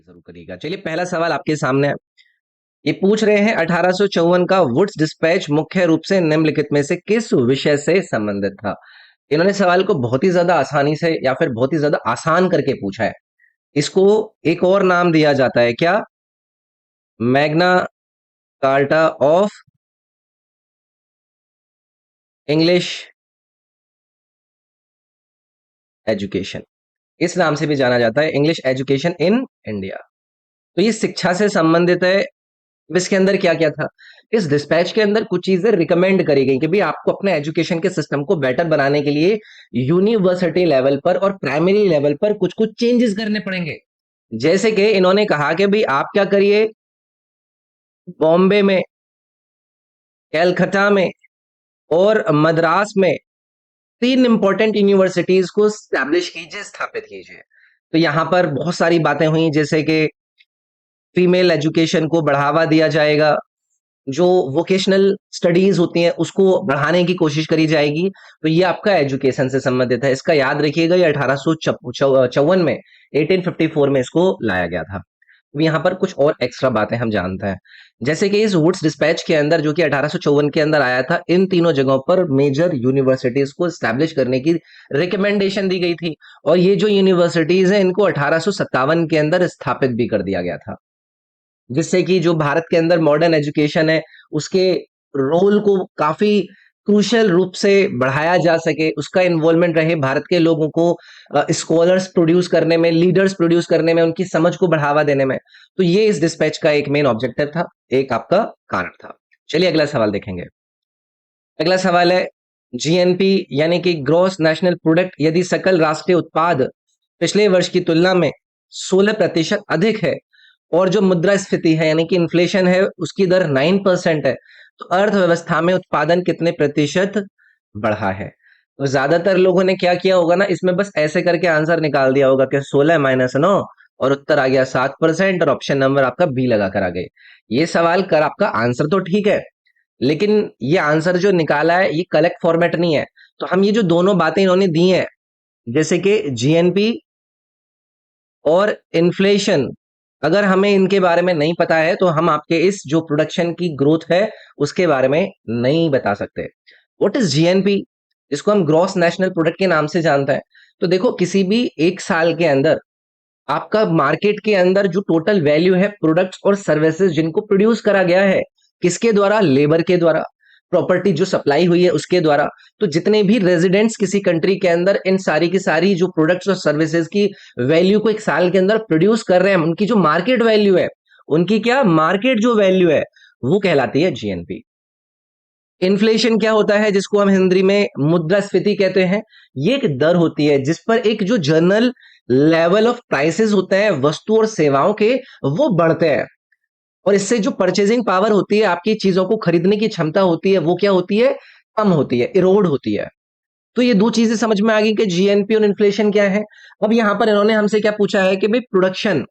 जरूर करिएगा। चलिए पहला सवाल आपके सामने है। ये पूछ रहे हैं 1854 का वुड्स डिस्पैच मुख्य रूप से निम्नलिखित में से किस विषय से संबंधित था। इन्होंने सवाल को बहुत ही ज्यादा आसानी से या फिर बहुत ही ज्यादा आसान करके पूछा है। इसको एक और नाम दिया जाता है क्या? Magna carta of English education, इस नाम से भी जाना जाता है, इंग्लिश एजुकेशन इन इंडिया। तो ये शिक्षा से संबंधित है। अब इसके अंदर क्या क्या था? इस डिस्पैच के अंदर कुछ चीजें रिकमेंड करी गई कि भाई आपको अपने एजुकेशन के सिस्टम को बेटर बनाने के लिए यूनिवर्सिटी लेवल पर और प्राइमरी लेवल पर कुछ कुछ चेंजेस करने पड़ेंगे। जैसे कि इन्होंने कहा कि भाई आप क्या करिए, बॉम्बे में, कैलकाटा में और मद्रास में तीन इंपॉर्टेंट यूनिवर्सिटीज को स्टैब्लिश कीजिए, स्थापित कीजिए। तो यहां पर बहुत सारी बातें हुई, जैसे कि फीमेल एजुकेशन को बढ़ावा दिया जाएगा, जो वोकेशनल स्टडीज होती हैं उसको बढ़ाने की कोशिश करी जाएगी। तो ये आपका एजुकेशन से संबंधित है। इसका याद रखिएगा, ये 1854 में, 1854 में इसको लाया गया था। अब यहाँ पर कुछ और एक्स्ट्रा बातें हम जानते हैं, जैसे कि इस वुड्स डिस्पैच के अंदर जो कि 1854 के अंदर आया था, इन तीनों जगहों पर मेजर यूनिवर्सिटीज को स्टैब्लिश करने की रिकमेंडेशन दी गई थी। और ये जो यूनिवर्सिटीज हैं इनको 1857 के अंदर स्थापित भी कर दिया गया था, जिससे कि जो भारत के अंदर मॉडर्न एजुकेशन है उसके रोल को काफी क्रूशियल रूप से बढ़ाया जा सके, उसका इन्वॉल्वमेंट रहे भारत के लोगों को स्कॉलर्स प्रोड्यूस करने में, लीडर्स प्रोड्यूस करने में, उनकी समझ को बढ़ावा देने में। तो ये इस डिस्पैच का एक मेन ऑब्जेक्टिव था, एक आपका कारण था। चलिए अगला सवाल देखेंगे। अगला सवाल है, जीएनपी यानी कि ग्रॉस नेशनल प्रोडक्ट यदि सकल राष्ट्रीय उत्पाद पिछले वर्ष की तुलना में 16% अधिक है और जो मुद्रास्फीति है यानी कि इन्फ्लेशन है उसकी दर 9% है, तो अर्थव्यवस्था में उत्पादन कितने प्रतिशत बढ़ा है? तो ज्यादातर लोगों ने क्या किया होगा ना, इसमें बस ऐसे करके आंसर निकाल दिया होगा कि 16 - 9 और उत्तर आ गया 7% और ऑप्शन नंबर आपका बी लगा कर आ गए। ये सवाल कर आपका आंसर तो ठीक है, लेकिन ये आंसर जो निकाला है ये कलेक्ट फॉर्मेट नहीं है। तो हम ये जो दोनों बातें इन्होंने दी हैं, जैसे कि जीएनपी और इन्फ्लेशन, अगर हमें इनके बारे में नहीं पता है तो हम आपके इस जो प्रोडक्शन की ग्रोथ है उसके बारे में नहीं बता सकते। व्हाट इज जीएनपी, जिसको हम ग्रॉस नेशनल प्रोडक्ट के नाम से जानते हैं। तो देखो, किसी भी एक साल के अंदर आपका मार्केट के अंदर जो टोटल वैल्यू है प्रोडक्ट्स और सर्विसेज जिनको प्रोड्यूस करा गया है, किसके द्वारा? लेबर के द्वारा। प्रॉपर्टी जो सप्लाई हुई है उसके द्वारा। तो जितने भी रेजिडेंट्स किसी कंट्री के अंदर इन सारी की सारी जो प्रोडक्ट्स और सर्विसेज की वैल्यू को एक साल के अंदर प्रोड्यूस कर रहे हैं, उनकी जो मार्केट वैल्यू है, उनकी क्या मार्केट जो वैल्यू है वो कहलाती है जीएनपी। इन्फ्लेशन क्या होता है, जिसको हम हिंदी में मुद्रास्फीति कहते हैं। ये एक दर होती है जिस पर एक जो जनरल लेवल ऑफ प्राइसेस होते हैं वस्तु और सेवाओं के, वो बढ़ते हैं। और इससे जो परचेजिंग पावर होती है, आपकी चीजों को खरीदने की क्षमता होती है, वो क्या होती है? कम होती है, इरोड होती है। तो ये दो चीजें समझ में आ गई कि जीएनपी और इन्फ्लेशन क्या है। अब यहां पर इन्होंने हमसे क्या पूछा है कि भाई प्रोडक्शन,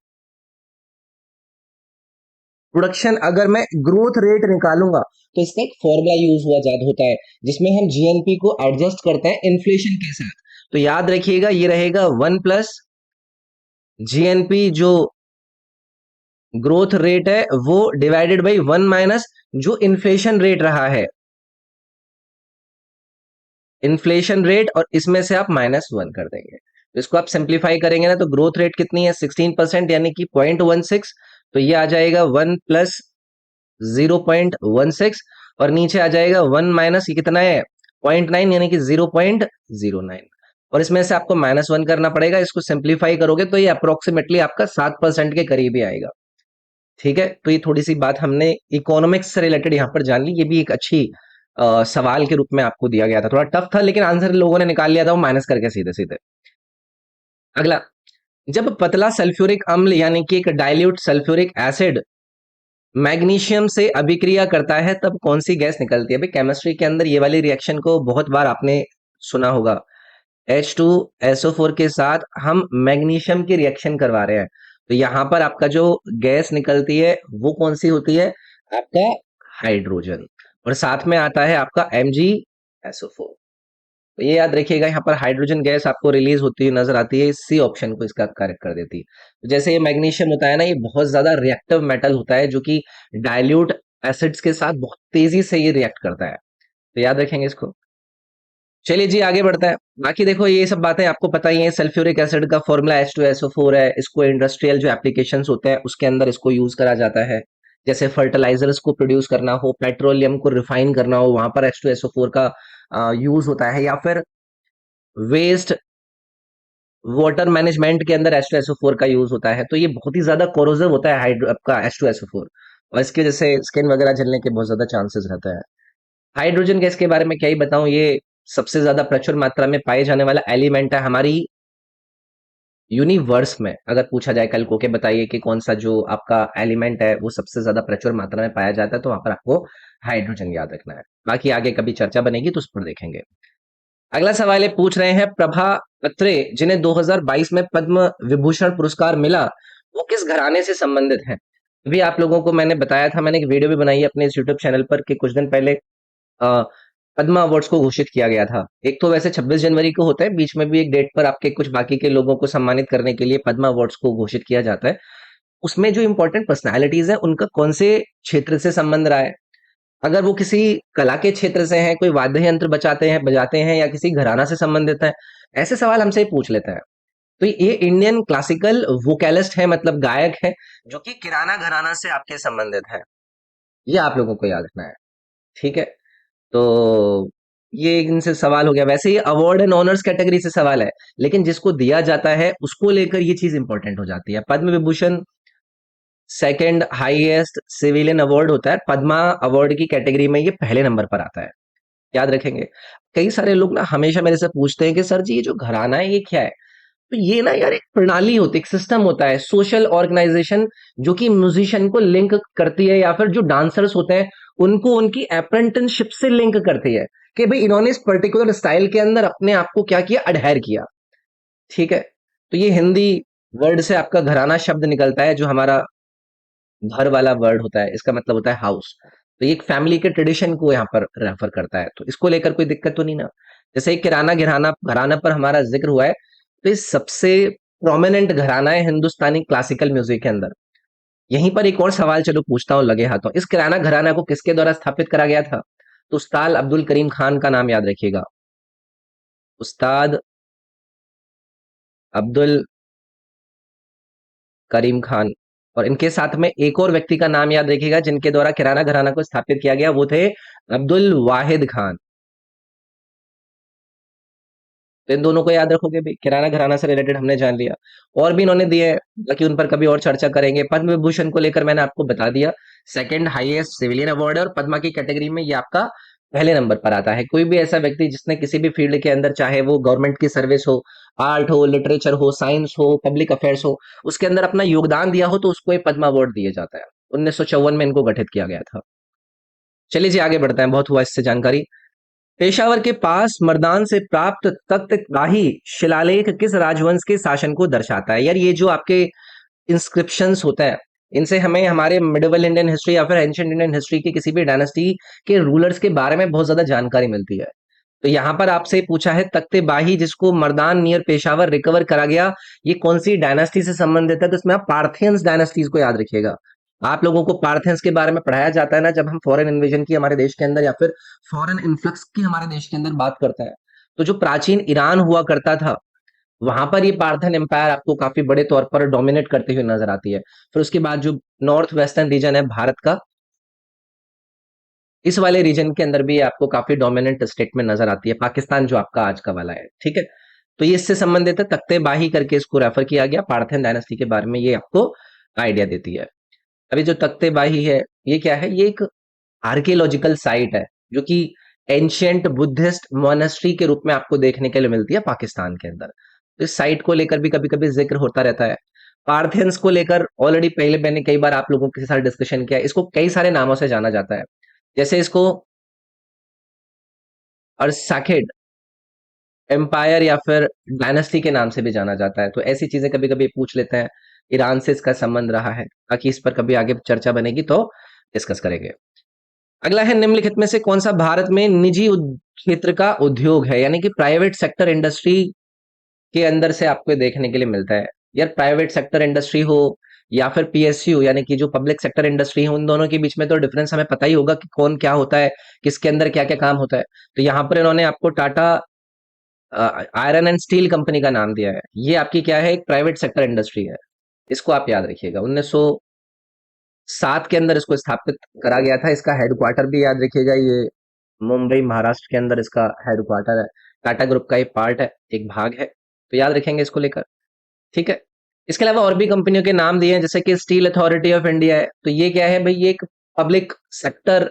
प्रोडक्शन अगर मैं ग्रोथ रेट निकालूंगा तो इसका एक फॉर्मूला यूज हुआ ज्यादा होता है, जिसमें हम जीएनपी को एडजस्ट करते हैं इन्फ्लेशन के साथ। तो याद रखिएगा, ये रहेगा 1 + जीएनपी जो ग्रोथ रेट है वो डिवाइडेड बाई 1 - जो इन्फ्लेशन रेट रहा है, इन्फ्लेशन रेट, और इसमें से आप -1 कर देंगे। तो इसको आप सिंप्लीफाई करेंगे ना, तो ग्रोथ रेट कितनी है? 16% यानी कि 0.16। तो ये आ जाएगा 1 + 0.16, और नीचे आ जाएगा 1 - ये कितना है? 0.9 यानी कि 0.09। और इसमें से आपको -1 करना पड़ेगा। इसको सिंप्लीफाई करोगे तो ये अप्रोक्सीमेटली आपका 7% के करीब ही आएगा। ठीक है, तो ये थोड़ी सी बात हमने इकोनॉमिक्स से रिलेटेड यहाँ पर जान ली। ये भी एक अच्छी सवाल के रूप में आपको दिया गया था, थोड़ा टफ था लेकिन आंसर लोगों ने निकाल लिया था वो माइनस करके सीधे सीधे। अगला, जब पतला सल्फ्यूरिक अम्ल यानी कि एक डाइल्यूट सल्फ्यूरिक एसिड मैग्नीशियम से अभिक्रिया करता है तब कौन सी गैस निकलती है? भाई केमिस्ट्री के अंदर ये वाली रिएक्शन को बहुत बार आपने सुना होगा। H2SO4 के साथ हम मैग्नीशियम की रिएक्शन करवा रहे हैं, तो यहां पर आपका जो गैस निकलती है वो कौन सी होती है? आपका हाइड्रोजन। और साथ में आता है आपका MgSO4। तो ये याद रखिएगा, यहाँ पर हाइड्रोजन गैस आपको रिलीज होती हुई नजर आती है, सी ऑप्शन को इसका करेक्ट कर देती है। तो जैसे ये मैग्नीशियम होता है ना, ये बहुत ज्यादा रिएक्टिव मेटल होता है, जो कि डाइल्यूट एसिड्स के साथ बहुत तेजी से ये रिएक्ट करता है। तो याद रखेंगे इसको। चलिए जी, आगे बढ़ते हैं। बाकी देखो, ये सब बातें आपको पता ही है। सल्फ्यूरिक एसिड का फॉर्मूला H2SO4 है। इसको इंडस्ट्रियल जो एप्लीकेशंस होते हैं उसके अंदर इसको यूज करा जाता है। जैसे फर्टिलाइजर्स को प्रोड्यूस करना हो, पेट्रोलियम को रिफाइन करना हो, वहां पर H2SO4 का यूज होता है। या फिर वेस्ट वाटर मैनेजमेंट के अंदर H2SO4 का यूज होता है। तो ये बहुत ही ज्यादा कोरोसिव होता है हाइड्रो आपका H2SO4, और इसकी वजह से स्किन वगैरह जलने के बहुत ज्यादा चांसेस रहता है। हाइड्रोजन गैस के बारे में क्या ही बताऊं, ये सबसे ज्यादा प्रचुर मात्रा में पाए जाने वाला एलिमेंट है हमारी यूनिवर्स में। अगर पूछा जाए कल को के बताइए कि कौन सा जो आपका एलिमेंट है वो सबसे ज्यादा प्रचुर मात्रा में पाया जाता है, तो वहां पर आपको हाइड्रोजन याद रखना है। बाकी आगे कभी चर्चा बनेगी तो उस पर देखेंगे। अगला सवाल ये पूछ रहे हैं, प्रभा अत्रे जिन्हें 2022 में पद्म विभूषण पुरस्कार मिला, वो किस घराने से संबंधित हैं? अभी आप लोगों को मैंने बताया था, मैंने एक वीडियो भी बनाई है अपने इस यूट्यूब चैनल पर कि कुछ दिन पहले अ, पद्मा अवार्ड्स को घोषित किया गया था। एक तो वैसे 26 जनवरी को होता है, बीच में भी एक डेट पर आपके कुछ बाकी के लोगों को सम्मानित करने के लिए पद्मा अवार्ड्स को घोषित किया जाता है। उसमें जो इंपॉर्टेंट पर्सनालिटीज है उनका कौन से क्षेत्र से संबंध रहा है। अगर वो किसी कला के क्षेत्र से हैं, कोई वाद्य यंत्र बजाते हैं या किसी घराना से संबंधित है, ऐसे सवाल हमसे पूछ लेते हैं। तो ये इंडियन क्लासिकल वोकलिस्ट है, मतलब गायक है, जो कि किराना घराना से आपके संबंधित है। ये आप लोगों को याद रखना है, ठीक है। तो ये इनसे सवाल हो गया। वैसे ये अवार्ड एंड ऑनर्स कैटेगरी से सवाल है, लेकिन जिसको दिया जाता है उसको लेकर ये चीज इंपॉर्टेंट हो जाती है। Padma Vibhushan second highest civilian award होता है, पद्मा अवार्ड की कैटेगरी में ये पहले नंबर पर आता है, याद रखेंगे। कई सारे लोग ना हमेशा मेरे से पूछते हैं कि सर जी ये जो घराना है ये क्या है। तो ये ना यार एक प्रणाली होती है, एक सिस्टम होता है, सोशल ऑर्गेनाइजेशन, जो कि म्यूजिशियन को लिंक करती है, या फिर जो डांसर्स होते हैं उनको उनकी अप्रेंटिसशिप से लिंक करती है, कि भाई इन्होंने इस पर्टिकुलर स्टाइल के अंदर अपने आप को क्या किया, अडहेर किया, ठीक है। तो ये हिंदी वर्ड से आपका घराना शब्द निकलता है, जो हमारा घर वाला वर्ड होता है, इसका मतलब होता है हाउस। तो ये एक फैमिली के ट्रेडिशन को यहाँ पर रेफर करता है, तो इसको लेकर कोई दिक्कत तो नहीं ना। जैसे किराना घराना घराना पर हमारा जिक्र हुआ है, तो ये सबसे प्रोमिनेंट घराना है हिंदुस्तानी क्लासिकल म्यूजिक के अंदर। यहीं पर एक और सवाल चलो पूछता हूँ लगे हाथों, इस किराना घराना को किसके द्वारा स्थापित करा गया था? तो उस्ताद अब्दुल करीम खान का नाम याद रखिएगा, उस्ताद अब्दुल करीम खान। और इनके साथ में एक और व्यक्ति का नाम याद रखिएगा जिनके द्वारा किराना घराना को स्थापित किया गया, वो थे अब्दुल वाहिद खान। तो इन दोनों को याद रखोगे भी, किराना घराना से रिलेटेड हमने जान लिया। और भी इन्होंने दिए हैं, बाकी उन पर कभी और चर्चा करेंगे। पद्म विभूषण को लेकर मैंने आपको बता दिया, सेकंड हाईएस्ट सिविलियन अवार्ड है, और पद्मा की कैटेगरी में ये आपका पहले नंबर पर आता है। कोई भी ऐसा व्यक्ति जिसने किसी भी फील्ड के अंदर, चाहे वो गवर्नमेंट की सर्विस हो, आर्ट हो, लिटरेचर हो, साइंस हो, पब्लिक अफेयर्स हो, उसके अंदर अपना योगदान दिया हो, तो उसको ये पद्मा अवार्ड दिया जाता है। 1954 में इनको गठित किया गया था। चलिए जी, आगे बढ़ते हैं, बहुत हुआ इससे जानकारी। पेशावर के पास मर्दान से प्राप्त तख्तगाही शिलालेख किस राजवंश के शासन को दर्शाता है? यार ये जो आपके इंस्क्रिप्शंस होता है, इनसे हमें हमारे मिडिवल इंडियन हिस्ट्री या फिर एंशिएंट इंडियन हिस्ट्री की किसी भी डायनेस्टी के रूलर्स के बारे में बहुत ज्यादा जानकारी मिलती है। तो यहाँ पर आपसे पूछा है, तख्ते बाही जिसको मर्दान नियर पेशावर रिकवर करा गया, ये कौन सी डायनेस्टी से संबंधित है? तो इसमें आप पार्थियंस डायनेस्टीज को याद रखिएगा। आप लोगों को पार्थियंस के बारे में पढ़ाया जाता है ना, जब हम फॉरेन इन्वेजन की हमारे देश के अंदर, या फिर फॉरेन इन्फ्लक्स की हमारे देश के अंदर बात करते हैं। तो जो प्राचीन ईरान हुआ करता था, वहां पर ये पार्थन एम्पायर आपको काफी बड़े तौर पर डोमिनेट करते हुए नजर आती है। फिर उसके बाद जो नॉर्थ वेस्टर्न रीजन है भारत का, इस वाले रीजन के अंदर भी आपको काफी डोमिनेंट स्टेट में नजर आती है, पाकिस्तान जो आपका आज का वाला है, ठीक है। तो ये इससे संबंधित है, तख्ते बाही करके इसको रेफर किया गया। पार्थेन डायनेस्टी के बारे में ये आपको आइडिया देती है। अभी जो तख्ते बाही है, ये क्या है? ये एक आर्कियोलॉजिकल साइट है, जो कि एंशियंट बुद्धिस्ट मोनेस्ट्री के रूप में आपको देखने के लिए मिलती है पाकिस्तान के अंदर। तो इस साइट को लेकर भी कभी कभी जिक्र होता रहता है। पार्थियंस को लेकर ऑलरेडी पहले मैंने कई बार आप लोगों के साथ डिस्कशन किया है। इसको कई सारे नामों से जाना जाता है, जैसे इसको अर्साखेड एम्पायर या फिर डायनेस्टी के नाम से भी जाना जाता है। तो ऐसी चीजें कभी कभी पूछ लेते हैं। ईरान से इसका संबंध रहा है, ताकि इस पर कभी आगे चर्चा बनेगी तो डिस्कस करेंगे। अगला है, निम्नलिखित में से कौन सा भारत में निजी क्षेत्र का उद्योग है, यानी कि प्राइवेट सेक्टर इंडस्ट्री के अंदर से आपको देखने के लिए मिलता है। यार प्राइवेट सेक्टर इंडस्ट्री हो या फिर पीएसयू यानी कि जो पब्लिक सेक्टर इंडस्ट्री है, उन दोनों के बीच में तो डिफरेंस हमें पता ही होगा कि कौन क्या होता है, किसके अंदर क्या क्या काम होता है। तो यहाँ पर इन्होंने आपको Tata iron and steel company का नाम दिया है। ये आपकी क्या है, एक प्राइवेट सेक्टर इंडस्ट्री है। इसको आप याद रखिएगा। 1907 के अंदर इसको स्थापित करा गया था। इसका हेडक्वार्टर भी याद रखिएगा, ये मुंबई महाराष्ट्र के अंदर इसका हेडक्वार्टर है। टाटा ग्रुप का एक पार्ट है, एक भाग है, तो याद रखेंगे इसको लेकर। ठीक है। इसके अलावा और भी कंपनियों के नाम दिए हैं, जैसे कि स्टील अथॉरिटी ऑफ इंडिया है। तो ये क्या है भाई, ये एक पब्लिक सेक्टर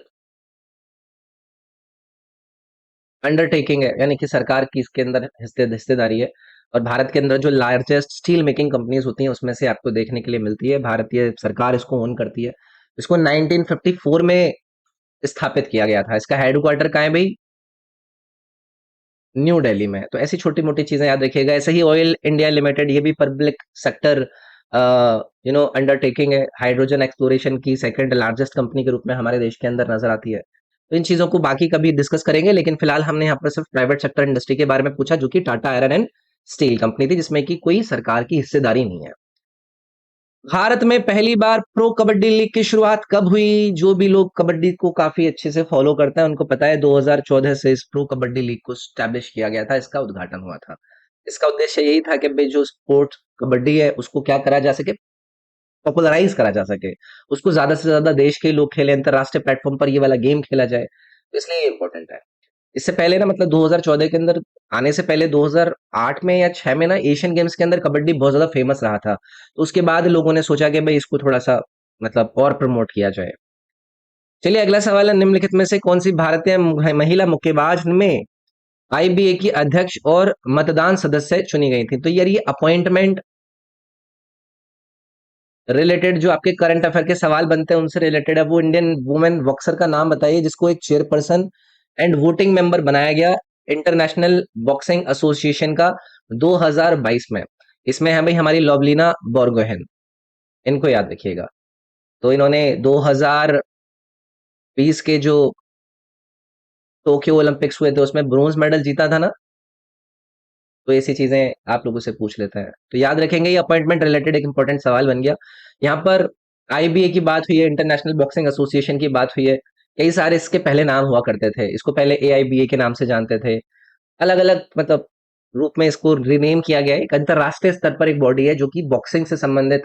अंडरटेकिंग है, यानी कि सरकार की इसके अंदर हिस्सेदारी है। और भारत के अंदर जो लार्जेस्ट स्टील मेकिंग कंपनीज होती हैं उसमें से आपको देखने के लिए मिलती है। भारतीय सरकार इसको ओन करती है। इसको 1954 में स्थापित किया गया था। इसका हेडक्वार्टर कहाँ है भाई, न्यू दिल्ली में। तो ऐसी छोटी मोटी चीजें याद रखिएगा। ऐसे ही ऑयल इंडिया लिमिटेड, ये भी पब्लिक सेक्टर अंडरटेकिंग है। हाइड्रोजन एक्सप्लोरेशन की सेकंड लार्जेस्ट कंपनी के रूप में हमारे देश के अंदर नजर आती है। तो इन चीजों को बाकी कभी डिस्कस करेंगे, लेकिन फिलहाल हमने यहाँ पर सिर्फ प्राइवेट सेक्टर इंडस्ट्री के बारे में पूछा, जो कि Tata iron and steel company थी, जिसमें कि कोई सरकार की हिस्सेदारी नहीं है। भारत में पहली बार प्रो कबड्डी लीग की शुरुआत कब हुई? जो भी लोग कबड्डी को काफी अच्छे से फॉलो करते हैं उनको पता है, 2014 से इस प्रो कबड्डी लीग को स्टैब्लिश किया गया था। इसका उद्घाटन हुआ था। इसका उद्देश्य यही था कि भाई जो स्पोर्ट्स कबड्डी है उसको क्या करा जा सके, पॉपुलराइज करा जा सके, उसको ज्यादा से ज्यादा देश के लोग खेले, अंतरराष्ट्रीय प्लेटफॉर्म पर ये वाला गेम खेला जाए, तो इसलिए ये इंपॉर्टेंट है। इससे पहले ना, मतलब 2014 के अंदर आने से पहले 2008 में या 6 में ना एशियन गेम्स के अंदर कबड्डी बहुत ज्यादा फेमस रहा था। तो उसके बाद लोगों ने सोचा कि भाई इसको थोड़ा सा मतलब और प्रमोट किया जाए। चलिए अगला सवाल है, निम्नलिखित में से कौन सी भारतीय महिला मुक्केबाज में आईबीए की अध्यक्ष और मतदान सदस्य चुनी गई थी? तो यार ये अपॉइंटमेंट रिलेटेड जो आपके करंट अफेयर के सवाल बनते हैं उनसे रिलेटेड है। वो इंडियन वुमेन बॉक्सर का नाम बताइए जिसको एक चेयरपर्सन एंड वोटिंग मेंबर बनाया गया इंटरनेशनल बॉक्सिंग एसोसिएशन का 2022 में। इसमें है भाई हमारी लवलीना बोरगोहेन, इनको याद रखिएगा। तो इन्होंने 2020 के जो टोक्यो ओलंपिक्स हुए थे उसमें ब्रोंज मेडल जीता था ना। तो ऐसी चीजें आप लोगों से पूछ लेते हैं, तो याद रखेंगे। ये अपॉइंटमेंट रिलेटेड एक इंपॉर्टेंट सवाल बन गया। यहाँ पर आईबीए की बात हुई है, इंटरनेशनल बॉक्सिंग एसोसिएशन की बात हुई है। कई सारे इसके पहले नाम हुआ करते थे, इसको पहले एआईबीए के नाम से जानते थे। अलग अलग मतलब रूप में इसको रिनेम किया गया है। एक अंतरराष्ट्रीय स्तर पर एक बॉडी है जो कि बॉक्सिंग से संबंधित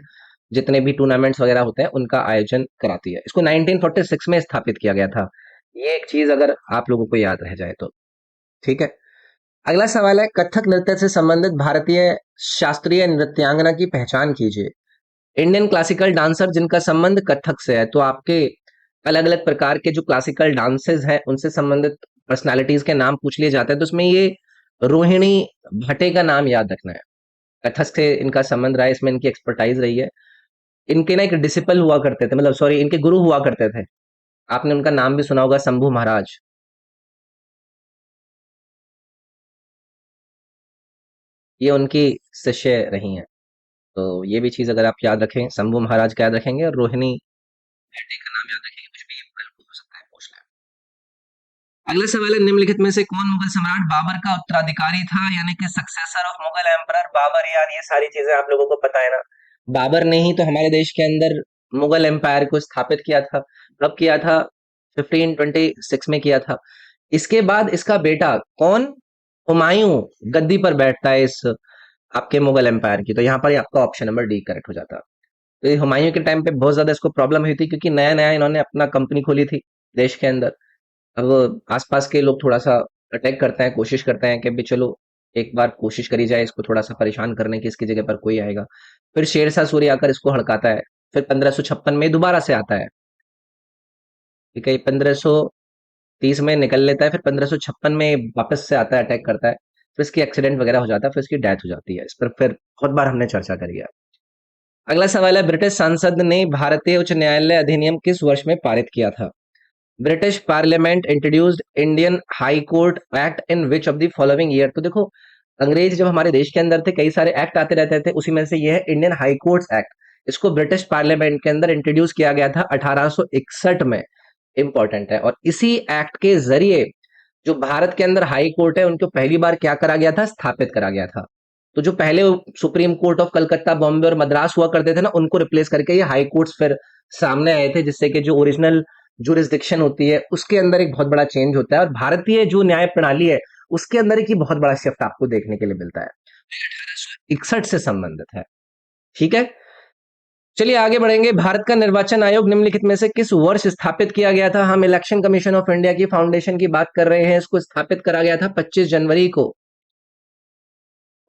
जितने भी टूर्नामेंट्स वगैरह होते हैं उनका आयोजन कराती है। इसको 1946 में स्थापित किया गया था। ये एक चीज अगर आप लोगों को याद रह जाए तो ठीक है। अगला सवाल है, कथक नृत्य से संबंधित भारतीय शास्त्रीय नृत्यांगना की पहचान कीजिए। इंडियन क्लासिकल डांसर जिनका संबंध कथक से है, तो आपके अलग अलग प्रकार के जो क्लासिकल डांसेस हैं उनसे संबंधित पर्सनालिटीज के नाम पूछ लिए जाते हैं। तो उसमें ये रोहिणी भट्टे का नाम याद रखना है। कथक से इनका संबंध रहा है, इसमें इनकी एक्सपर्टाइज रही है। इनके ना एक डिसिपल हुआ करते थे, मतलब सॉरी इनके गुरु हुआ करते थे। आपने उनका नाम भी सुना होगा, शंभू महाराज। ये उनकी शिष्य रही हैं। तो ये भी चीज अगर आप याद रखें, शंभू महाराज का याद रखेंगे और रोहिणी बेटे का नाम याद रखेंगे, कुछ भी कल को हो सकता है पूछना। अगला सवाल है, निम्नलिखित में से कौन मुगल सम्राट बाबर का उत्तराधिकारी था, यानी कि successor of Mughal emperor Babur? यार ये सारी चीजें आप लोगों को पता है ना। बाबर ने ही तो हमारे देश के अंदर मुगल एम्पायर को स्थापित किया था। कब किया था? 1526 में किया था। इसके बाद इसका बेटा कौन, हुमायूं, गद्दी पर बैठता है इस आपके मुगल एम्पायर की। तो यहाँ पर ही आपका ऑप्शन नंबर डी करेक्ट हो जाता। तो ये हुमायूं के टाइम पे बहुत ज्यादा इसको प्रॉब्लम हुई थी, क्योंकि नया नया इन्होंने अपना कंपनी खोली थी देश के अंदर। अब आसपास के लोग थोड़ा सा अटैक करते हैं, कोशिश करते हैं कि भी चलो एक बार कोशिश करी जाए इसको थोड़ा सा परेशान करने की, इसकी जगह पर कोई आएगा। फिर शेरशाह सूरी आकर इसको हड़काता है। फिर 1556 में दोबारा से आता है। ठीक है, 1530 में निकल लेता है, फिर 1556 में वापस से आता है, अटैक करता है। फिर इसकी एक्सीडेंट वगैरह हो जाता है, फिर इसकी डेथ हो जाती है। इस पर फिर बहुत बार हमने चर्चा करी है। अगला सवाल है, ब्रिटिश संसद ने भारतीय उच्च न्यायालय अधिनियम किस वर्ष में पारित किया था? British parliament introduced Indian high court act in which of the following year? तो देखो, अंग्रेज जब हमारे देश के अंदर थे कई सारे एक्ट आते रहते थे, उसी में से ये है इंडियन हाई कोर्ट्स एक्ट। इसको ब्रिटिश पार्लियामेंट के अंदर इंट्रोड्यूस किया गया था 1861 में। इंपॉर्टेंट है। और इसी एक्ट के जरिए जो भारत के अंदर हाई कोर्ट है उनको पहली बार क्या करा गया था, स्थापित करा गया था। तो जो पहले supreme court of Calcutta, Bombay और मद्रास हुआ करते थे ना, उनको रिप्लेस करके ये हाई कोर्ट्स फिर सामने आए थे, जिससे कि जो ओरिजिनल जुरिस्डिक्शन होती है उसके अंदर एक बहुत बड़ा चेंज होता है, और भारतीय जो न्याय प्रणाली है उसके अंदर एक ही बहुत बड़ा शिफ्ट आपको देखने के लिए मिलता है। 1861 से संबंधित है। ठीक है, चलिए आगे बढ़ेंगे। भारत का निर्वाचन आयोग निम्नलिखित में से किस वर्ष स्थापित किया गया था? हम इलेक्शन कमीशन ऑफ इंडिया की फाउंडेशन की बात कर रहे हैं। इसको स्थापित करा गया था 25 जनवरी को,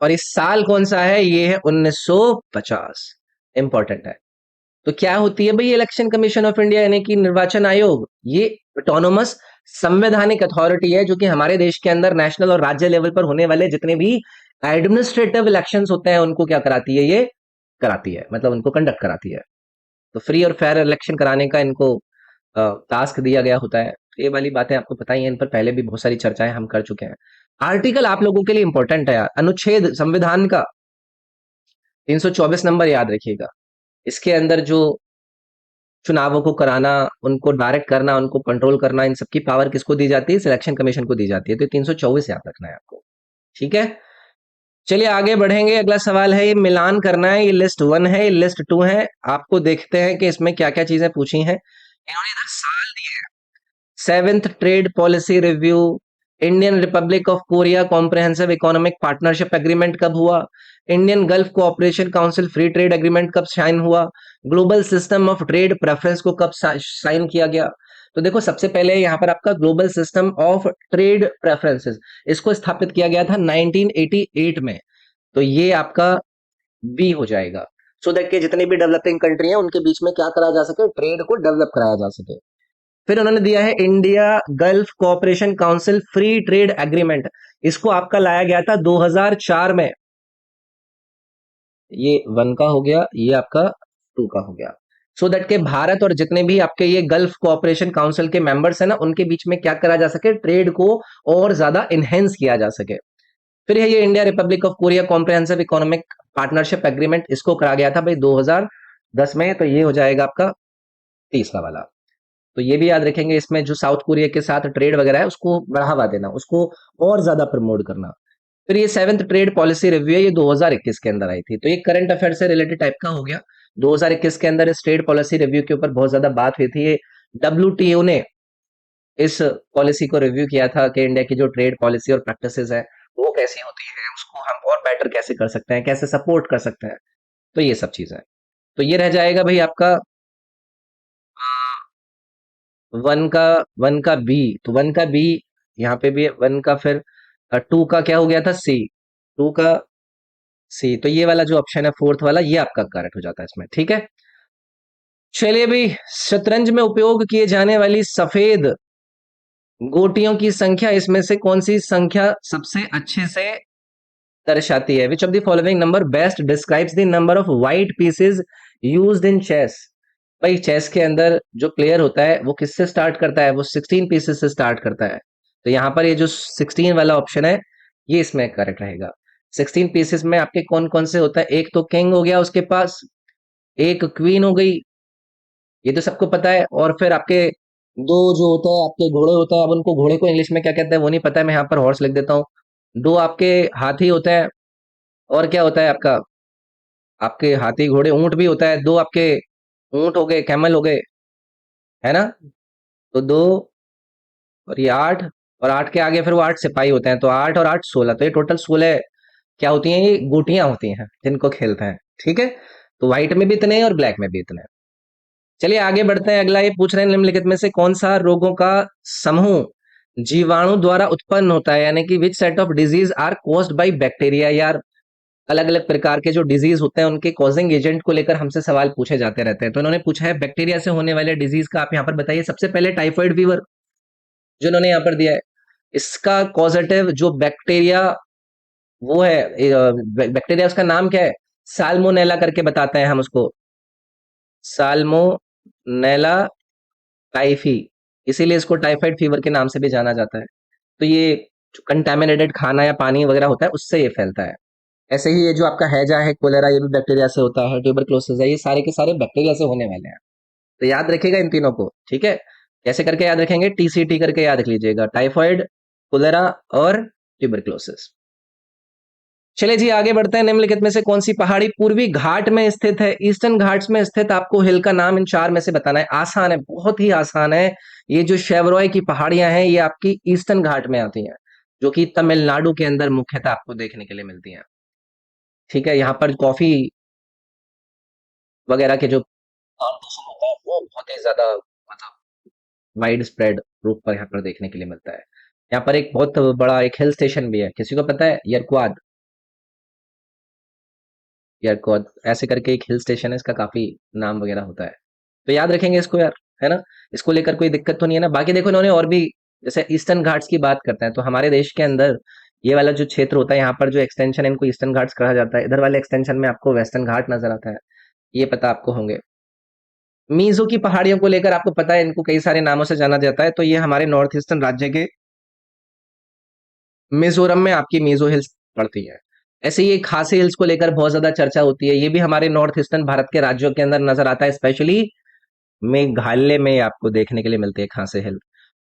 और इस साल कौन सा है? ये है 1950। इंपॉर्टेंट है। तो क्या होती है भाई इलेक्शन कमीशन ऑफ इंडिया यानी कि निर्वाचन आयोग? ये ऑटोनोमस संवैधानिक अथॉरिटी है जो कि हमारे देश के अंदर नेशनल और राज्य लेवल पर होने वाले जितने भी एडमिनिस्ट्रेटिव इलेक्शंस होते हैं उनको क्या कराती है? ये कराती है, मतलब उनको कंडक्ट कराती है। तो फ्री और फेयर इलेक्शन कराने का इनको टास्क दिया गया होता है। ये वाली बातें आपको पता ही है, इन पर पहले भी बहुत सारी चर्चाएं हम कर चुके हैं। आर्टिकल आप लोगों के लिए इंपॉर्टेंट है यार, अनुच्छेद संविधान का 324 नंबर याद रखिएगा। इसके अंदर जो चुनावों को कराना, उनको डायरेक्ट करना, उनको कंट्रोल करना, इन सबकी पावर किसको दी जाती है? सिलेक्शन कमीशन को दी जाती है। तो 324 याद रखना है आपको। ठीक है, चलिए आगे बढ़ेंगे। अगला सवाल है, ये मिलान करना है। ये लिस्ट 1 है, ये लिस्ट 2 है। आपको देखते हैं कि इसमें क्या क्या चीजें पूछी हैं। इन्होंने इधर साल दिए हैं। Seventh trade policy review, Indian Republic of Korea comprehensive economic partnership agreement कब हुआ, Indian gulf cooperation council free trade agreement कब साइन हुआ, global system of trade preference को कब साइन किया गया। तो देखो सबसे पहले यहाँ पर आपका global system of trade preferences, इसको स्थापित किया गया था 1988 में। तो ये आपका बी हो जाएगा, सो दैट के जितनी भी डेवलपिंग कंट्री है उनके बीच में क्या करा जा सके? ट्रेड को डेवलप कराया जा सके। फिर उन्होंने दिया है India gulf cooperation council free trade agreement, इसको आपका लाया गया था 2004 में। ये 1 का हो गया, ये आपका 2 का हो गया। सो दैट के भारत और जितने भी आपके ये गल्फ कोऑपरेशन काउंसिल के मेंबर्स है ना, उनके बीच में क्या करा जा सके? ट्रेड को और ज्यादा इनहेंस किया जा सके। फिर है ये India Republic of Korea comprehensive economic partnership agreement, इसको करा गया था भाई 2010 में। तो ये हो जाएगा आपका तीसरा वाला। तो ये भी याद रखेंगे, इसमें जो साउथ कोरिया के साथ ट्रेड वगैरह है उसको बढ़ावा देना, उसको और ज्यादा प्रमोट करना। फिर ये सेवेंथ ट्रेड पॉलिसी रिव्यू है, ये 2021 के अंदर आई थी। तो ये करंट अफेयर से रिलेटेड टाइप का हो गया। 2021 के अंदर इस ट्रेड पॉलिसी रिव्यू के ऊपर बहुत ज्यादा बात हुई थी। ये डब्ल्यूटीओ ने इस पॉलिसी को रिव्यू किया था कि इंडिया की जो ट्रेड पॉलिसी और प्रैक्टिसेस है वो कैसी होती है, उसको हम और बेटर कैसे कर सकते हैं, कैसे सपोर्ट कर सकते हैं। तो ये सब चीजें, तो ये रह जाएगा भाई आपका 1 का बी। तो 1 का बी यहाँ पे भी 1 का, फिर 2 का क्या हो गया था? सी। 2 का सी, तो ये वाला जो ऑप्शन है फोर्थ वाला, ये आपका करेक्ट हो जाता है इसमें। ठीक है, चलिए भाई, शतरंज में उपयोग किए जाने वाली सफेद गोटियों की संख्या, इसमें से कौन सी संख्या सबसे अच्छे से दर्शाती है? Which of the following number best describes the number of white pieces used in chess? भाई चेस के अंदर जो प्लेयर होता है वो किससे स्टार्ट करता है? वो 16 पीसेस से स्टार्ट करता है। तो यहाँ पर ये जो 16 वाला ऑप्शन है ये इसमें करेक्ट रहेगा। 16 पीसेस में आपके कौन कौन से होता है? एक तो किंग हो गया उसके पास, एक क्वीन हो गई, ये तो सबको पता है, और फिर आपके दो जो होता है आपके घोड़े होता है। अब उनको घोड़े को इंग्लिश में क्या कहते हैं वो नहीं पता है, मैं यहाँ पर हॉर्स लिख देता हूँ। दो आपके हाथी होते हैं, और क्या होता है आपका? आपके हाथी घोड़े ऊंट भी होता है। दो आपके ऊंट हो गए, कैमल हो गए, है ना? तो दो, और ये 8, और 8 के आगे फिर वो 8 सिपाही होते हैं। तो 8 और 8 16, तो ये टोटल 16 क्या होती हैं? ये गोटियां होती हैं जिनको खेलते हैं। ठीक है, तो व्हाइट में भी इतने हैं और ब्लैक में भी इतने हैं। चलिए आगे बढ़ते हैं। अगला ये पूछ रहे हैं, निम्नलिखित में से कौन सा रोगों का समूह जीवाणु द्वारा उत्पन्न होता है? यानी कि which set of disease are caused by bacteria. यार अलग अलग प्रकार के जो डिजीज होते हैं उनके कॉजिंग एजेंट को लेकर हमसे सवाल पूछे जाते रहते हैं। तो इन्होंने पूछा है बैक्टीरिया से होने वाले डिजीज का, आप यहाँ पर बताइए। सबसे पहले टाइफाइड फीवर जो इन्होंने यहाँ पर दिया है, इसका कॉजेटिव जो बैक्टीरिया वो है, बैक्टीरिया उसका नाम क्या है? साल्मोनेला करके बताते हैं हम उसको, साल्मोनेला टाइफी, इसीलिए इसको टाइफाइड फीवर के नाम से भी जाना जाता है। तो ये जो कंटेमिनेटेड खाना या पानी वगैरह होता है उससे ये फैलता है। ऐसे ही ये जो आपका हैजा है, कोलेरा, ये भी बैक्टीरिया से होता है। ट्यूबरक्लोसिस है, ये सारे के सारे बैक्टीरिया से होने वाले हैं। तो याद रखिएगा इन तीनों को। ठीक है, कैसे करके याद रखेंगे? टीसीटी करके याद रख लीजिएगा। टाइफाइड, कोलेरा और ट्यूबरक्लोसिस। चलिए जी आगे बढ़ते हैं। निम्नलिखित में से कौन सी पहाड़ी पूर्वी घाट में स्थित है? ईस्टर्न घाट्स में स्थित आपको हिल का नाम इन चार में से बताना है। आसान है, बहुत ही आसान है। ये जो शेवरॉय की पहाड़ियां हैं ये आपकी ईस्टर्न घाट में आती हैं, जो कि तमिलनाडु के अंदर मुख्यतः आपको देखने के लिए मिलती हैं। ठीक है, यहाँ पर कॉफी वगैरह के जो प्लांटेशन होता है वो बहुत ही ज्यादा मतलब वाइड स्प्रेड रूप पर यहाँ पर देखने के लिए मिलता है। यहाँ पर एक बहुत बड़ा एक हिल स्टेशन भी है, किसी को पता है? यरक्वाद। यरक्वाद ऐसे करके एक हिल स्टेशन है, इसका काफी नाम वगैरह होता है, तो याद रखेंगे इसको यार, है ना? इसको लेकर कोई दिक्कत तो नहीं है ना? बाकी देखो इन्होंने और भी, जैसे ईस्टर्न घाट्स की बात करते हैं तो हमारे देश के अंदर ये वाला जो क्षेत्र होता है यहाँ पर जो एक्सटेंशन है इनको ईस्टर्न घाट्स कहा जाता है। इधर वाले एक्सटेंशन में आपको वेस्टर्न घाट नजर आता है, ये पता आपको होंगे। मीजो की पहाड़ियों को लेकर आपको पता है इनको कई सारे नामों से जाना जाता है, तो ये हमारे नॉर्थ ईस्टर्न राज्य के मिजोरम में आपकी मीजो हिल्स पड़ती है। ऐसे ही खासी हिल्स को लेकर बहुत ज्यादा चर्चा होती है, ये भी हमारे नॉर्थ ईस्टर्न भारत के राज्यों के अंदर नजर आता है, स्पेशली मेघालय में आपको देखने के लिए मिलती है खासी हिल।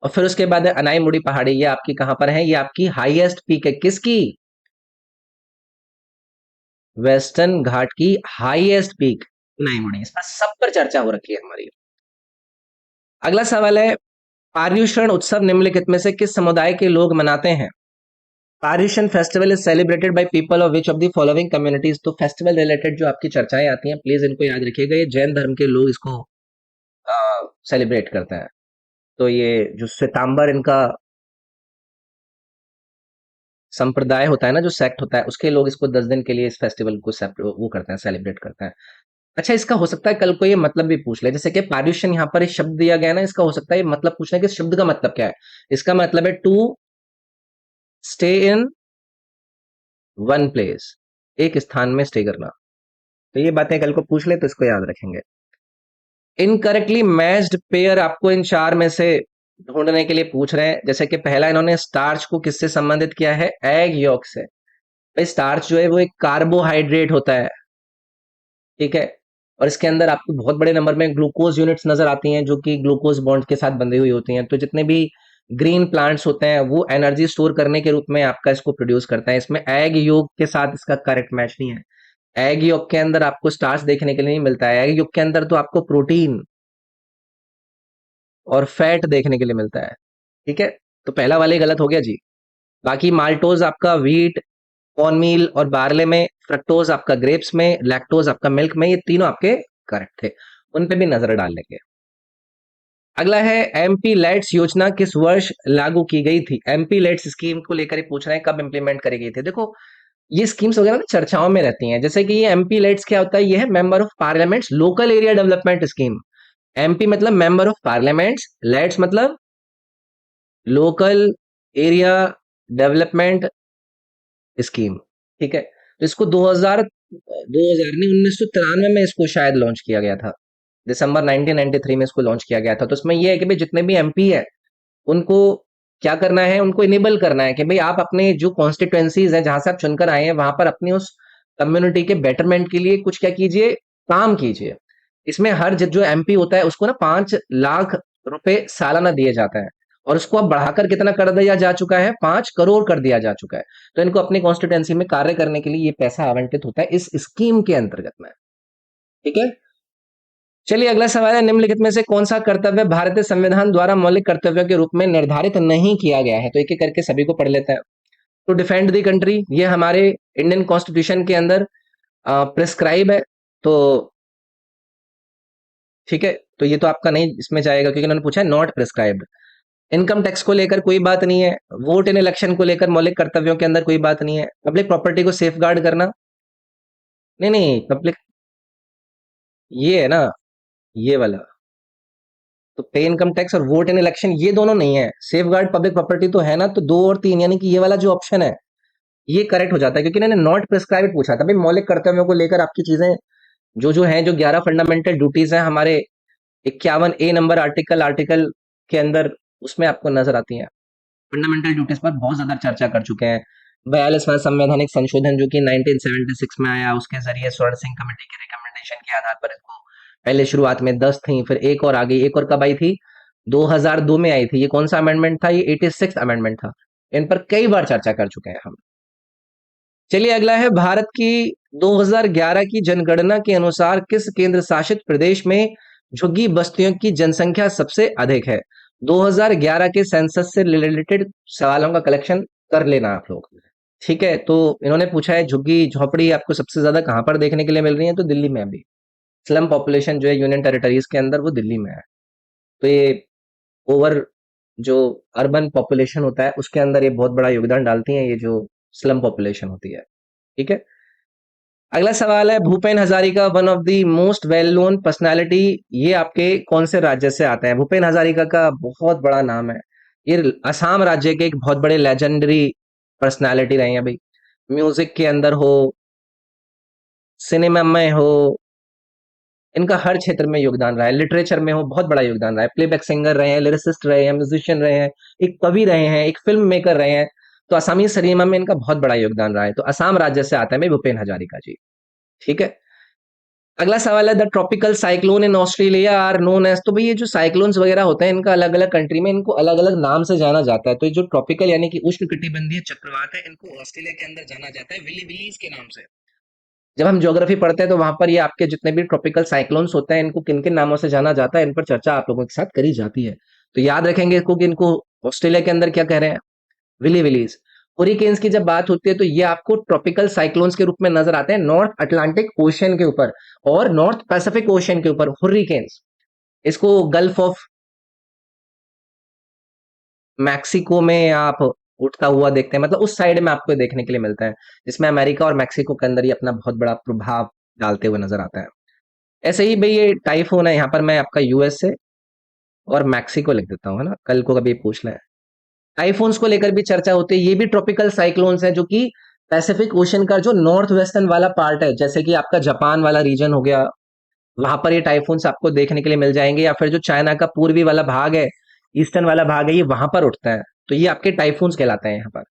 और फिर उसके बाद है अनाईमुड़ी पहाड़ी, ये आपकी कहां पर है? ये आपकी हाईएस्ट पीक है, किसकी? वेस्टर्न घाट की हाईएस्ट पीक अनाईमुड़ी, इस पर सब पर चर्चा हो रखी है हमारी। अगला सवाल है, पार्युषण उत्सव निम्नलिखित में से किस समुदाय के लोग मनाते हैं? Paryushan festival is celebrated by people of which of the following communities. तो फेस्टिवल रिलेटेड जो आपकी चर्चाएं आती हैं प्लीज इनको याद रखिएगा, ये जैन धर्म के लोग इसको सेलिब्रेट करते हैं। तो ये जो श्वेतांबर इनका संप्रदाय होता है ना, जो सेक्ट होता है, उसके लोग इसको 10 दिन के लिए इस फेस्टिवल को वो करते हैं, सेलिब्रेट करते हैं। अच्छा, इसका हो सकता है कल को ये मतलब भी पूछ ले, जैसे कि पार्यूशन यहाँ पर एक शब्द दिया गया है ना, इसका हो सकता है ये मतलब पूछना है कि इस शब्द का मतलब क्या है। इसका मतलब है to stay in one place, एक स्थान में स्टे करना। तो ये बातें कल को पूछ ले तो इसको याद रखेंगे। इनकरेक्टली मैच्ड पेयर आपको इन चार में से ढूंढने के लिए पूछ रहे हैं, जैसे कि पहला इन्होंने स्टार्च को किससे संबंधित किया है? एग यॉक से। भाई स्टार्च जो है वो एक कार्बोहाइड्रेट होता है, ठीक है, और इसके अंदर आपको बहुत बड़े नंबर में ग्लूकोज यूनिट्स नजर आती हैं जो कि ग्लूकोज बॉन्ड के साथ बंधी हुई होती हैं। तो जितने भी ग्रीन प्लांट्स होते हैं वो एनर्जी स्टोर करने के रूप में आपका इसको प्रोड्यूस करते हैं। इसमें एग योग के साथ इसका करेक्ट मैच नहीं है। एग योग के अंदर आपको स्टार्च देखने के लिए नहीं मिलता है, एग योग के अंदर तो आपको प्रोटीन और फैट देखने के लिए मिलता है, ठीक है। तो पहला वाले गलत हो गया जी। बाकी माल्टोज आपका व्हीट, कॉर्नमील और बार्ले में, फ्रक्टोज आपका ग्रेप्स में, लैक्टोज आपका मिल्क में, ये तीनों आपके करेक्ट थे, उन पे भी नजर डाल लेंगे। अगला है एमपी लेट्स योजना किस वर्ष लागू की गई थी? एमपी लेट्स स्कीम को लेकर पूछ रहे हैं कब इंप्लीमेंट करी गई थी। देखो ये स्कीम्स वगैरह ना चर्चाओं में रहती हैं, जैसे कि ये एमपी लेट्स क्या होता है? ये है member of parliaments local area development scheme. MP मतलब मेंबर ऑफ पार्लियामेंट्स, लेट्स मतलब लोकल एरिया डेवलपमेंट स्कीम, ठीक है। तो इसको 2000 नहीं 1993 में इसको शायद लॉन्च किया गया था, दिसंबर 1993 में इसको लॉन्च किया गया था। तो इसमें ये है कि भाई जितने भी एमपी है उनको क्या करना है, उनको इनेबल करना है कि भाई आप अपने जो कॉन्स्टिट्युएंसीज है जहां से आप चुनकर आए हैं वहां पर अपनी उस कम्युनिटी के बेटरमेंट के लिए कुछ क्या कीजिए, काम कीजिए। इसमें हर जो एमपी होता है उसको ना 5 लाख रुपए सालाना दिए जाता है, और उसको अब बढ़ाकर कितना कर दिया जा चुका है? 5 करोड़ कर दिया जा चुका है। तो इनको अपनी कॉन्स्टिट्युएंसी में कार्य करने के लिए ये पैसा आवंटित होता है इस स्कीम के अंतर्गत में, ठीक है। चलिए अगला सवाल है, निम्नलिखित में से कौन सा कर्तव्य भारतीय संविधान द्वारा मौलिक कर्तव्यों के रूप में निर्धारित नहीं किया गया है? तो एक एक करके सभी को पढ़ लेते हैं। टू डिफेंड दी कंट्री, ये हमारे इंडियन कॉन्स्टिट्यूशन के अंदर प्रिस्क्राइब है, तो ठीक है, तो ये तो आपका नहीं इसमें जाएगा क्योंकि उन्होंने पूछा है नॉट प्रिस्क्राइब्ड। इनकम टैक्स को लेकर कोई बात नहीं है, वोट इन इलेक्शन को लेकर मौलिक कर्तव्यों के अंदर कोई बात नहीं है, पब्लिक प्रॉपर्टी को सेफ गार्ड करना, नहीं नहीं पब्लिक, ये है ना, ये वाला, तो पे इनकम टैक्स और वोट इन इलेक्शन ये दोनों नहीं है, सेफ गार्ड पब्लिक प्रॉपर्टी तो है ना, तो 2 और 3 यानी कि ये वाला जो ऑप्शन है ये करेक्ट हो जाता है, क्योंकि इन्होंने नॉट प्रिस्क्राइब पूछा था। भाई मौलिक कर्तव्यों को लेकर आपकी चीजें जो है, जो 11 फंडामेंटल ड्यूटीज हैं हमारे 51A नंबर आर्टिकल आर्टिकल के अंदर, उसमें आपको नजर आती हैं। फंडामेंटल ड्यूटीज पर बहुत ज्यादा चर्चा कर चुके हैं। 42वां संवैधानिक संशोधन जो कि 1976 में आया, उसके जरिए स्वर्ण सिंह कमेटी के रिकमेंडेशन के आधार पर इसको पहले शुरुआत में 10 थी, फिर एक और आ गई, एक और कब आई थी? 2002 में आई थी। ये कौन सा अमेंडमेंट था? ये 86 अमेंडमेंट था। इन पर कई बार चर्चा कर चुके हैं हम। चलिए अगला है, भारत की 2011 की जनगणना के अनुसार किस केंद्र शासित प्रदेश में झुग्गी बस्तियों की जनसंख्या सबसे अधिक है? 2011 के सेंसस से रिलेटेड सवालों का कलेक्शन कर लेना आप लोग। ठीक है, तो इन्होंने पूछा है झुग्गी झोपड़ी आपको सबसे ज्यादा कहाँ पर देखने के लिए मिल रही है? तो दिल्ली में अभी स्लम पॉपुलेशन जो है यूनियन टेरिटरीज के अंदर वो दिल्ली में है। तो ये ओवर जो अर्बन पॉपुलेशन होता है उसके अंदर ये बहुत बड़ा योगदान डालती हैं, ये जो स्लम पॉपुलेशन होती है। ठीक है, अगला सवाल है, Bhupen Hazarika one of the most well known personality, ये आपके कौन से राज्य से आते हैं? भूपेन हजारिका का बहुत बड़ा नाम है, ये असम राज्य के एक बहुत बड़े लेजेंडरी पर्सनालिटी रहे हैं भाई। म्यूजिक के अंदर हो, सिनेमा में हो, इनका हर क्षेत्र में योगदान रहा है। लिटरेचर में हो, बहुत बड़ा योगदान रहा है। प्लेबैक सिंगर रहे हैं, लिरिसिस्ट रहे हैं, म्यूजिशियन रहे हैं, एक कवि रहे हैं, एक फिल्म मेकर रहे हैं। तो असमी सिनेमा में इनका बहुत बड़ा योगदान रहा है। तो असम राज्य से आता है भाई भूपेन हजारिका जी। ठीक है, अगला सवाल है, the tropical cyclone in Australia are known as, तो भाई ये जो साइक्लोन्स वगैरह होते हैं इनका अलग अलग कंट्री में इनको अलग अलग नाम से जाना जाता है। तो ये जो ट्रॉपिकल यानी कि उष्णकटिबंधीय चक्रवात है, इनको ऑस्ट्रेलिया के अंदर जाना जाता है विली विलीज के नाम से। जब हम ज्योग्राफी पढ़ते हैं तो वहां पर ये आपके जितने भी ट्रॉपिकल साइक्लोन्स होते हैं इनको किन किन नामों से जाना जाता है, इन पर चर्चा आप लोगों के साथ करी जाती है। तो याद रखेंगे इसको कि इनको ऑस्ट्रेलिया के अंदर क्या कह रहे हैं? Willie villis. हुरिकेन्स की जब बात होती है तो ये आपको ट्रॉपिकल साइक्लोन्स के रूप में नजर आते हैं नॉर्थ अटलांटिक ओशियन के ऊपर और नॉर्थ पैसिफिक ओशियन के ऊपर। हुरिकेन्स इसको गल्फ ऑफ मैक्सिको में आप उठता हुआ देखते हैं, मतलब उस साइड में आपको देखने के लिए मिलता है, जिसमें अमेरिका और मैक्सिको के अंदर ये अपना बहुत बड़ा प्रभाव डालते हुए नजर आता है। ऐसे ही भाई ये टाइफून है, यहाँ पर मैं आपका यूएसए और मैक्सिको लिख देता हूँ, है ना, कल को कभी पूछ लें। टाइफून्स को लेकर भी चर्चा होती है, ये भी ट्रॉपिकल साइक्लोन्स है जो कि पैसिफिक ओशन का जो नॉर्थ वेस्टर्न वाला पार्ट है, जैसे कि आपका जापान वाला रीजन हो गया, वहां पर ये टाइफून्स आपको देखने के लिए मिल जाएंगे। या फिर जो चाइना का पूर्वी वाला भाग है, ईस्टर्न वाला भाग है, ये वहां पर उठता है, तो ये आपके टाइफून्स कहलाते हैं यहाँ पर।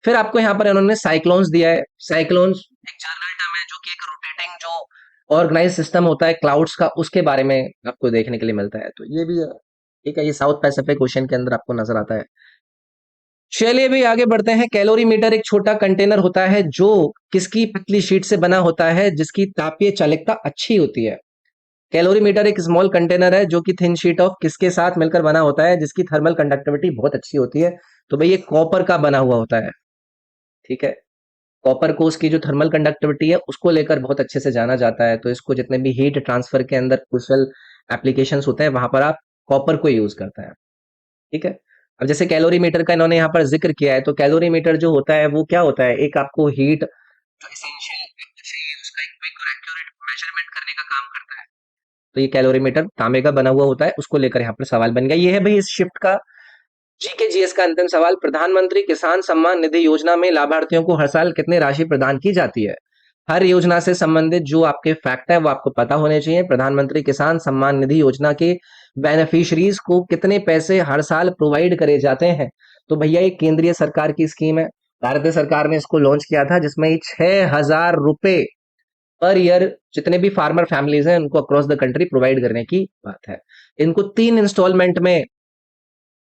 फिर आपको यहाँ पर इन्होंने साइक्लोन्स दिया है। साइक्लोन्स एक जनरल टर्म है जो कि एक रोटेटिंग जो ऑर्गेनाइज सिस्टम होता है क्लाउड्स का, उसके बारे में आपको देखने के लिए मिलता है। तो ये भी ठीक है, ये साउथ पैसिफिक ओशन के अंदर आपको नजर आता है। चलिए भी आगे बढ़ते हैं। कैलोरीमीटर एक छोटा कंटेनर होता है जो किसकी पतली शीट से बना होता है जिसकी तापीय चालकता अच्छी होती है? कैलोरीमीटर एक स्मॉल कंटेनर है जो कि थिन शीट ऑफ किसके साथ मिलकर बना होता है जिसकी थर्मल कंडक्टिविटी बहुत अच्छी होती है? तो भाई ये कॉपर का बना हुआ होता है। ठीक है, कॉपर को उसकी जो थर्मल कंडक्टिविटी है उसको लेकर बहुत अच्छे से जाना जाता है। तो इसको जितने भी हीट ट्रांसफर के अंदर क्रूशियल एप्लीकेशंस होते हैं वहां पर आप कॉपर को यूज करते हैं। ठीक है, अब जैसे कैलोरीमीटर का इन्होंने यहाँ पर जिक्र किया है, तो कैलोरीमीटर जो होता है वो क्या होता है? एक आपको हीट जो एसेंशियल चाहिए उसका एक क्विक और एक्यूरेट मेजरमेंट करने का काम करता है। तो ये कैलोरीमीटर तांबे का बना हुआ होता है, उसको लेकर यहाँ पर सवाल बन गया। ये है भाई इस शिफ्ट का जीके जीएस का अंतिम सवाल। प्रधानमंत्री किसान सम्मान निधि योजना में लाभार्थियों को हर साल कितनी राशि प्रदान की जाती है? हर योजना से संबंधित जो आपके फैक्ट है वो आपको पता होने चाहिए। प्रधानमंत्री किसान सम्मान निधि योजना के बेनिफिशरीज को कितने पैसे हर साल प्रोवाइड करे जाते हैं? तो भैया ये केंद्रीय सरकार की स्कीम है, भारतीय सरकार ने इसको लॉन्च किया था, जिसमें 6,000 रुपए पर ईयर जितने भी फार्मर फैमिलीज हैं उनको अक्रॉस द कंट्री प्रोवाइड करने की बात है। इनको 3 इंस्टॉलमेंट में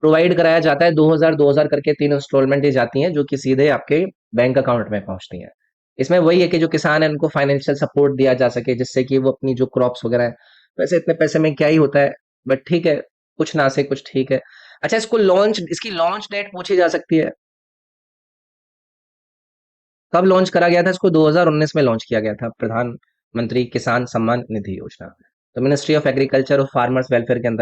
प्रोवाइड कराया जाता है, 2000 करके 3 इंस्टॉलमेंट ही जाती हैं जो कि सीधे आपके बैंक अकाउंट में पहुंचती हैं। इसमें वही है कि जो किसान है उनको फाइनेंशियल सपोर्ट दिया जा सके जिससे कि वो अपनी जो क्रॉप्स वगैरह है, वैसे इतने पैसे में क्या ही होता है, बट ठीक है, कुछ ना से कुछ ठीक है। अच्छा, इसकी लॉन्च डेट पूछी जा सकती है, कब लॉन्च करा गया था इसको? 2019 में लॉन्च किया गया था प्रधानमंत्री किसान सम्मान निधि योजना। तो मिनिस्ट्री ऑफ एग्रीकल्चर और फार्मर्स वेलफेयर के अंदर